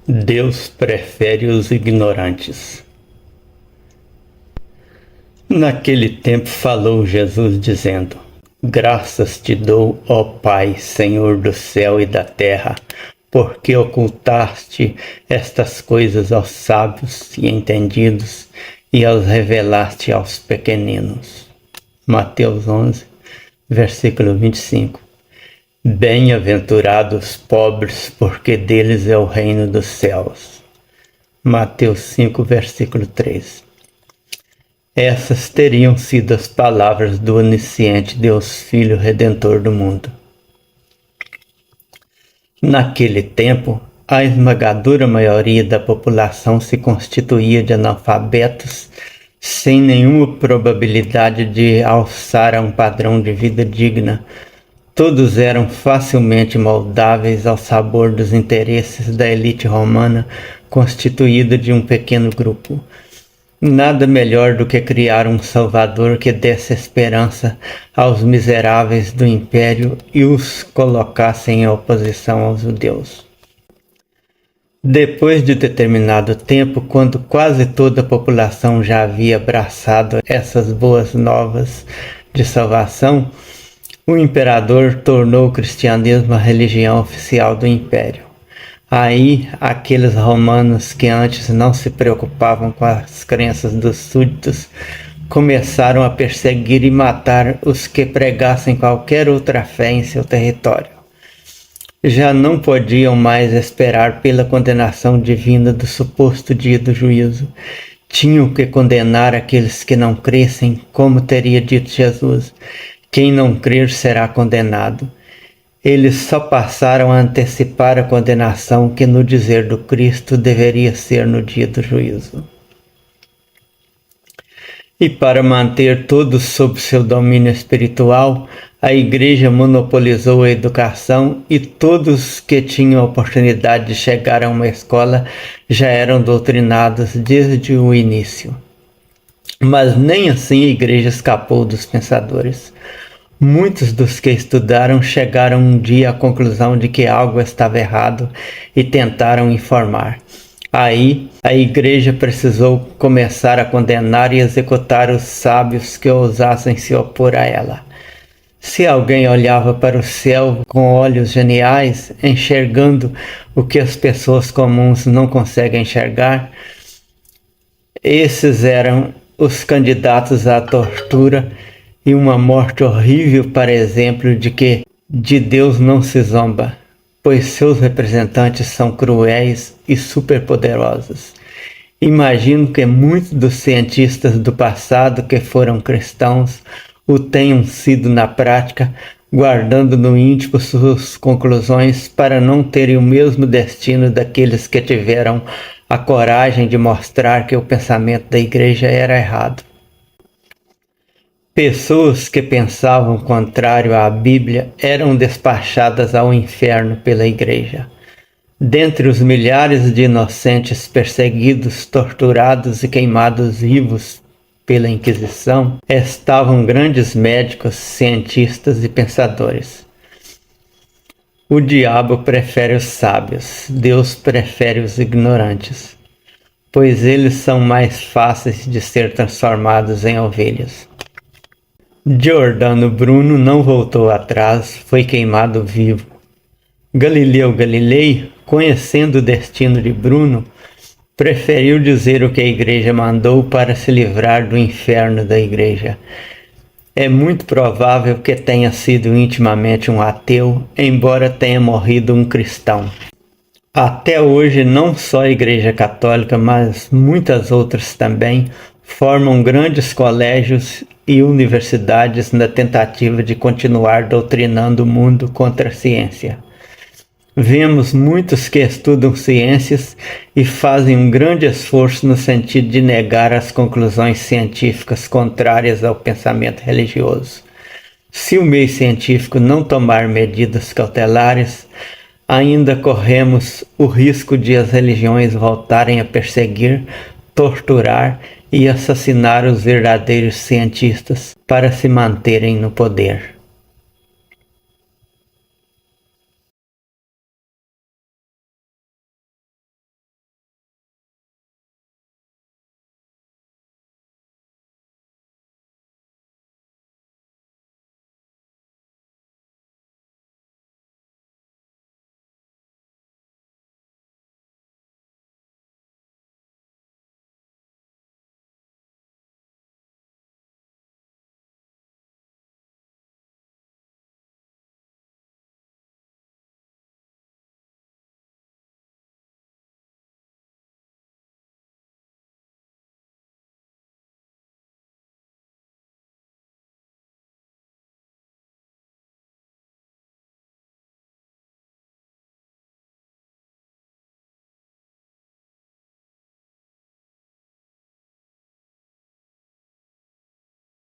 Deus prefere os ignorantes. Naquele tempo falou Jesus dizendo: Graças te dou, ó Pai, Senhor do céu e da terra, porque ocultaste estas coisas aos sábios e entendidos e as revelaste aos pequeninos. Mateus 11, versículo 25. Bem-aventurados os pobres, porque deles é o reino dos céus. Mateus 5, versículo 3. Essas teriam sido as palavras do onisciente Deus Filho Redentor do mundo. Naquele tempo, a esmagadora maioria da população se constituía de analfabetos sem nenhuma probabilidade de alçar a um padrão de vida digna. Todos eram facilmente moldáveis ao sabor dos interesses da elite romana, constituída de um pequeno grupo. Nada melhor do que criar um salvador que desse esperança aos miseráveis do império e os colocasse em oposição aos judeus. Depois de determinado tempo, quando quase toda a população já havia abraçado essas boas novas de salvação, o imperador tornou o cristianismo a religião oficial do império. Aí, aqueles romanos que antes não se preocupavam com as crenças dos súditos começaram a perseguir e matar os que pregassem qualquer outra fé em seu território. Já não podiam mais esperar pela condenação divina do suposto dia do juízo. Tinham que condenar aqueles que não crescem, como teria dito Jesus. Quem não crer será condenado. Eles só passaram a antecipar a condenação que, no dizer do Cristo, deveria ser no dia do juízo. E para manter todos sob seu domínio espiritual, a Igreja monopolizou a educação e todos que tinham a oportunidade de chegar a uma escola já eram doutrinados desde o início. Mas nem assim a Igreja escapou dos pensadores. Muitos dos que estudaram chegaram um dia à conclusão de que algo estava errado e tentaram informar. Aí, a Igreja precisou começar a condenar e executar os sábios que ousassem se opor a ela. Se alguém olhava para o céu com olhos geniais, enxergando o que as pessoas comuns não conseguem enxergar, esses eram os candidatos à tortura e uma morte horrível para exemplo de que de Deus não se zomba, pois seus representantes são cruéis e superpoderosos. Imagino que muitos dos cientistas do passado que foram cristãos o tenham sido na prática, guardando no íntimo suas conclusões para não terem o mesmo destino daqueles que tiveram a coragem de mostrar que o pensamento da Igreja era errado. Pessoas que pensavam contrário à Bíblia eram despachadas ao inferno pela Igreja. Dentre os milhares de inocentes perseguidos, torturados e queimados vivos pela Inquisição, estavam grandes médicos, cientistas e pensadores. O diabo prefere os sábios, Deus prefere os ignorantes, pois eles são mais fáceis de ser transformados em ovelhas. Giordano Bruno não voltou atrás, foi queimado vivo. Galileu Galilei, conhecendo o destino de Bruno, preferiu dizer o que a Igreja mandou para se livrar do inferno da Igreja. É muito provável que tenha sido intimamente um ateu, embora tenha morrido um cristão. Até hoje, não só a Igreja Católica, mas muitas outras também, formam grandes colégios e universidades na tentativa de continuar doutrinando o mundo contra a ciência. Vemos muitos que estudam ciências e fazem um grande esforço no sentido de negar as conclusões científicas contrárias ao pensamento religioso. Se o meio científico não tomar medidas cautelares, ainda corremos o risco de as religiões voltarem a perseguir, torturar e assassinar os verdadeiros cientistas para se manterem no poder.